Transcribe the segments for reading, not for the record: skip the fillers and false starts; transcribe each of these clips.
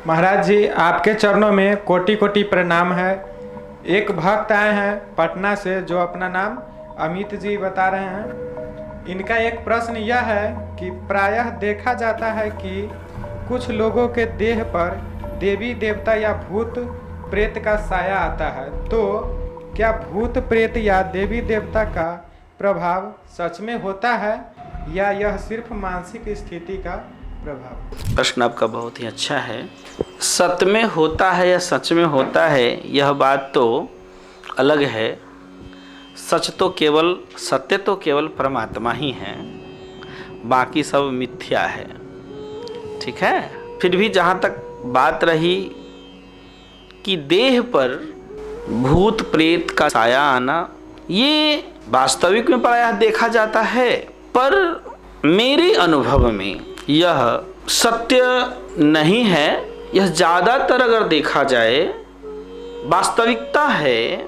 महाराज जी, आपके चरणों में कोटि कोटि प्रणाम है। एक भक्त आए हैं पटना से जो अपना नाम अमित जी बता रहे हैं। इनका एक प्रश्न यह है कि प्रायः देखा जाता है कि कुछ लोगों के देह पर देवी देवता या भूत प्रेत का साया आता है, तो क्या भूत प्रेत या देवी देवता का प्रभाव सच में होता है या यह सिर्फ मानसिक स्थिति का प्रभाव? प्रश्न आपका बहुत ही अच्छा है। सत में होता है या सच में होता है, यह बात तो अलग है। सत्य तो केवल परमात्मा ही है, बाकी सब मिथ्या है। ठीक है। फिर भी जहाँ तक बात रही कि देह पर भूत प्रेत का साया आना, ये वास्तविक में प्रायः देखा जाता है, पर मेरे अनुभव में यह सत्य नहीं है। यह ज़्यादातर अगर देखा जाए वास्तविकता है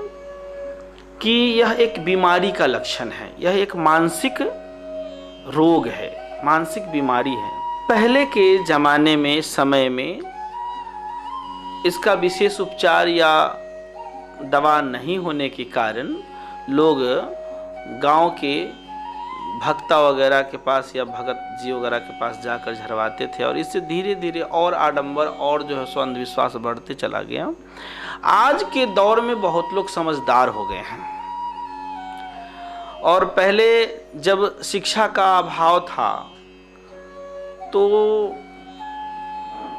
कि यह एक बीमारी का लक्षण है, यह एक मानसिक रोग है, मानसिक बीमारी है। पहले के ज़माने में, समय में इसका विशेष उपचार या दवा नहीं होने के कारण लोग गांव के भक्ता वगैरह के पास या भगत जी वगैरह के पास जाकर झरवाते थे, और इससे धीरे धीरे और आडंबर और जो है सो अंधविश्वास बढ़ते चला गया। आज के दौर में बहुत लोग समझदार हो गए हैं, और पहले जब शिक्षा का अभाव था तो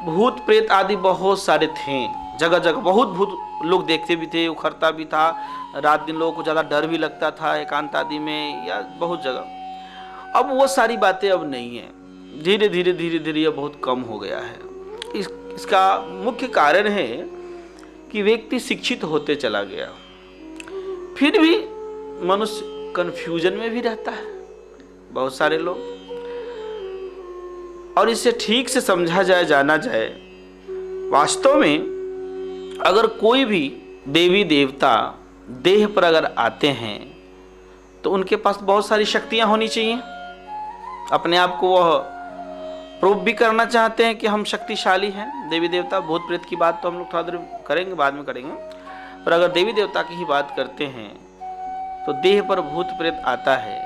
भूत प्रेत आदि बहुत सारे थे, जगह जगह बहुत भूत लोग देखते भी थे, उखड़ता भी था। रात दिन लोगों को ज़्यादा डर भी लगता था एकांत आदि में या बहुत जगह। अब वो सारी बातें अब नहीं है, धीरे धीरे ये बहुत कम हो गया है। इसका मुख्य कारण है कि व्यक्ति शिक्षित होते चला गया, फिर भी मनुष्य कंफ्यूजन में भी रहता है, बहुत सारे लोग। और इसे ठीक से समझा जाए, जाना जाए, वास्तव में अगर कोई भी देवी देवता देह पर अगर आते हैं तो उनके पास बहुत सारी शक्तियां होनी चाहिए। अपने आप को वह प्रूव भी करना चाहते हैं कि हम शक्तिशाली हैं। देवी देवता भूत प्रेत की बात तो हम लोग थोड़ा देर करेंगे, बाद में करेंगे, पर अगर देवी देवता की ही बात करते हैं तो देह पर भूत प्रेत आता है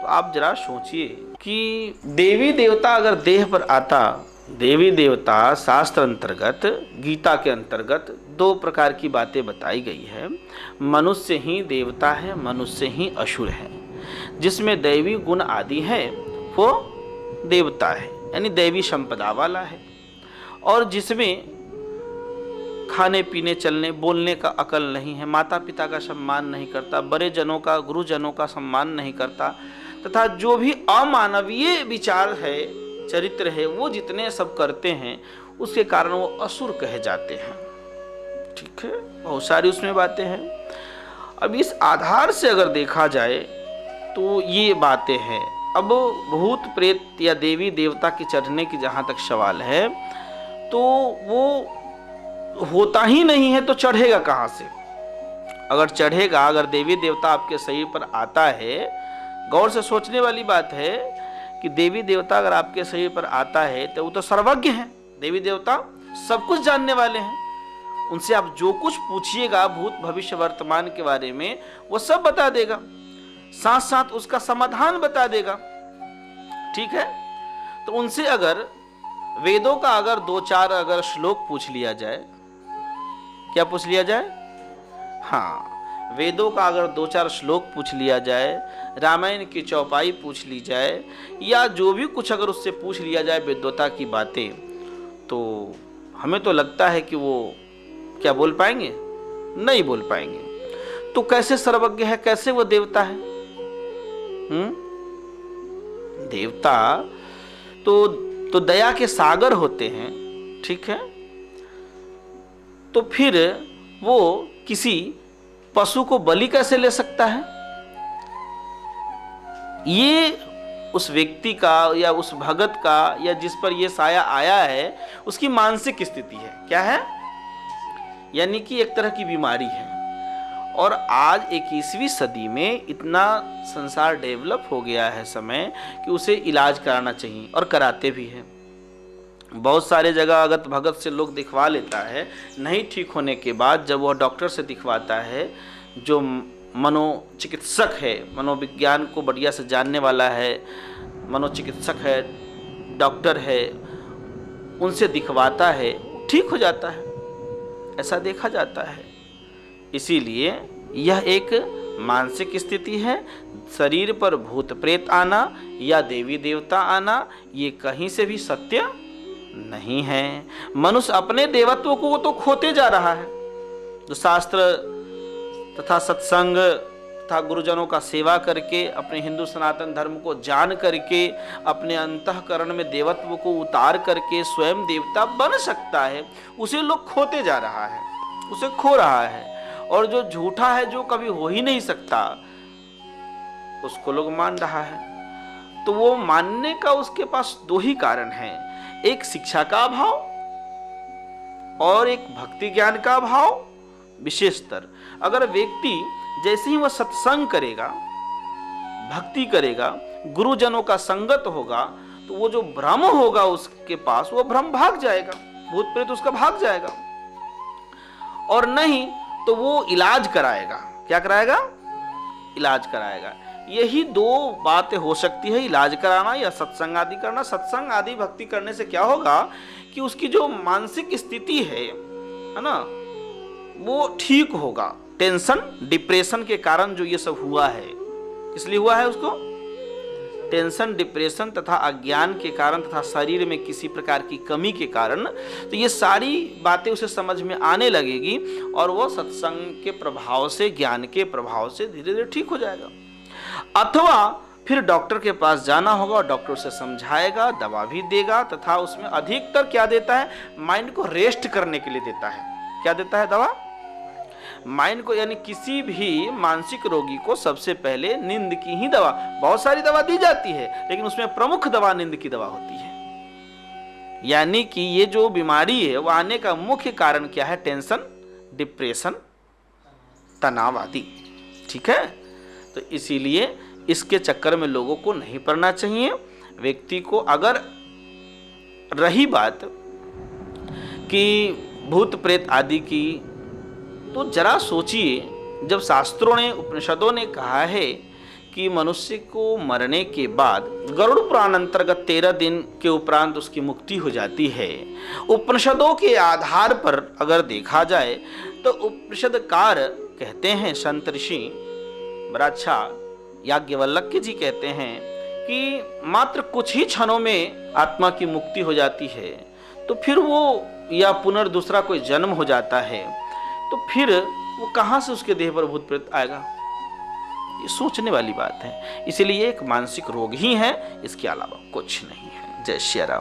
तो आप जरा सोचिए कि देवी देवता अगर देह पर आता, देवी देवता शास्त्र अंतर्गत, गीता के अंतर्गत 2 प्रकार की बातें बताई गई है। मनुष्य ही देवता है, मनुष्य ही असुर है। जिसमें दैवी गुण आदि है वो देवता है, यानी दैवी संपदा वाला है। और जिसमें खाने पीने चलने बोलने का अकल नहीं है, माता पिता का सम्मान नहीं करता, बड़े जनों का, गुरुजनों का सम्मान नहीं करता, तथा जो भी अमानवीय विचार है, चरित्र है, वो जितने सब करते हैं, उसके कारण वो असुर कहे जाते हैं। ठीक है, बहुत सारी उसमें बातें हैं। अब इस आधार से अगर देखा जाए तो ये बातें हैं। अब भूत प्रेत या देवी देवता के चढ़ने की जहाँ तक सवाल है, तो वो होता ही नहीं है तो चढ़ेगा कहाँ से? अगर चढ़ेगा, अगर देवी देवता आपके शरीर पर आता है, गौर से सोचने वाली बात है कि देवी देवता अगर आपके शरीर पर आता है तो वो तो सर्वज्ञ हैं। देवी देवता सब कुछ जानने वाले हैं, उनसे आप जो कुछ पूछिएगा भूत भविष्य वर्तमान के बारे में, वो सब बता देगा, साथ साथ उसका समाधान बता देगा। ठीक है, तो उनसे अगर वेदों का अगर 2-4 अगर श्लोक पूछ लिया जाए, क्या पूछ लिया जाए? हाँ, वेदों का अगर 2-4 श्लोक पूछ लिया जाए, रामायण की चौपाई पूछ ली जाए, या जो भी कुछ अगर उससे पूछ लिया जाए विद्वता की बातें, तो हमें तो लगता है कि वो क्या बोल पाएंगे? नहीं बोल पाएंगे। तो कैसे सर्वज्ञ है, कैसे वो देवता है? देवता तो दया के सागर होते हैं। ठीक है, तो फिर वो किसी पशु को बलि कैसे ले सकता है? ये उस व्यक्ति का या उस भगत का या जिस पर ये साया आया है, उसकी मानसिक स्थिति है। क्या है? यानी कि एक तरह की बीमारी है। और आज 21वीं सदी में इतना संसार डेवलप हो गया है समय कि उसे इलाज कराना चाहिए, और कराते भी हैं। बहुत सारे जगह अगत भगत से लोग दिखवा लेता है, नहीं ठीक होने के बाद जब वह डॉक्टर से दिखवाता है, जो मनोचिकित्सक है, मनोविज्ञान को बढ़िया से जानने वाला है, मनोचिकित्सक है, डॉक्टर है, उनसे दिखवाता है, ठीक हो जाता है, ऐसा देखा जाता है। इसीलिए यह एक मानसिक स्थिति है। शरीर पर भूत प्रेत आना या देवी देवता आना ये कहीं से भी सत्य नहीं है। मनुष्य अपने देवत्व को तो खोते जा रहा है। जो शास्त्र तथा सत्संग तथा गुरुजनों का सेवा करके अपने हिंदू सनातन धर्म को जान करके अपने अंतःकरण में देवत्व को उतार करके स्वयं देवता बन सकता है, उसे लोग खोते जा रहा है, उसे खो रहा है। और जो झूठा है, जो कभी हो ही नहीं सकता, उसको लोग मान रहा है। तो वो मानने का उसके पास दो ही कारण हैं, एक शिक्षा का अभाव और एक भक्ति ज्ञान का अभाव। विशेषतर अगर व्यक्ति जैसे ही वह सत्संग करेगा, भक्ति करेगा, गुरुजनों का संगत होगा, तो वो जो भ्रम होगा उसके पास, वो भ्रम भाग जाएगा, भूत प्रेत उसका भाग जाएगा। और नहीं तो वो इलाज कराएगा। क्या कराएगा? इलाज कराएगा। यही दो बातें हो सकती है, इलाज कराना या सत्संग आदि करना। सत्संग आदि भक्ति करने से क्या होगा कि उसकी जो मानसिक स्थिति है ना, वो ठीक होगा। टेंशन डिप्रेशन के कारण जो ये सब हुआ है, इसलिए हुआ है उसको टेंशन डिप्रेशन तथा अज्ञान के कारण तथा शरीर में किसी प्रकार की कमी के कारण, तो ये सारी बातें उसे समझ में आने लगेगी और वो सत्संग के प्रभाव से, ज्ञान के प्रभाव से धीरे धीरे ठीक हो जाएगा। अथवा फिर डॉक्टर के पास जाना होगा और डॉक्टर उसे समझाएगा, दवा भी देगा, तथा उसमें अधिकतर क्या देता है, माइंड को रेस्ट करने के लिए देता है। क्या देता है दवा? माइंड को, यानी किसी भी मानसिक रोगी को सबसे पहले नींद की ही दवा, बहुत सारी दवा दी जाती है लेकिन उसमें प्रमुख दवा नींद की दवा होती है। यानी कि ये जो बीमारी है वो आने का मुख्य कारण क्या है? टेंशन, डिप्रेशन, तनाव आदि। ठीक है, तो इसीलिए इसके चक्कर में लोगों को नहीं पड़ना चाहिए। व्यक्ति को अगर रही बात कि भूत प्रेत आदि की, तो जरा सोचिए, जब शास्त्रों ने, उपनिषदों ने कहा है कि मनुष्य को मरने के बाद गरुड़ पुराण अंतर्गत 13 दिन के उपरांत उसकी मुक्ति हो जाती है। उपनिषदों के आधार पर अगर देखा जाए तो उपनिषदकार कहते हैं, संत ऋषि बड़ा अच्छा याज्ञवल्क्य जी कहते हैं कि मात्र कुछ ही क्षणों में आत्मा की मुक्ति हो जाती है। तो फिर वो, या पुनर्दूसरा कोई जन्म हो जाता है, तो फिर वो कहाँ से उसके देह पर भूत प्रेत आएगा? ये सोचने वाली बात है। इसीलिए एक मानसिक रोग ही है, इसके अलावा कुछ नहीं है। जय श्री राम।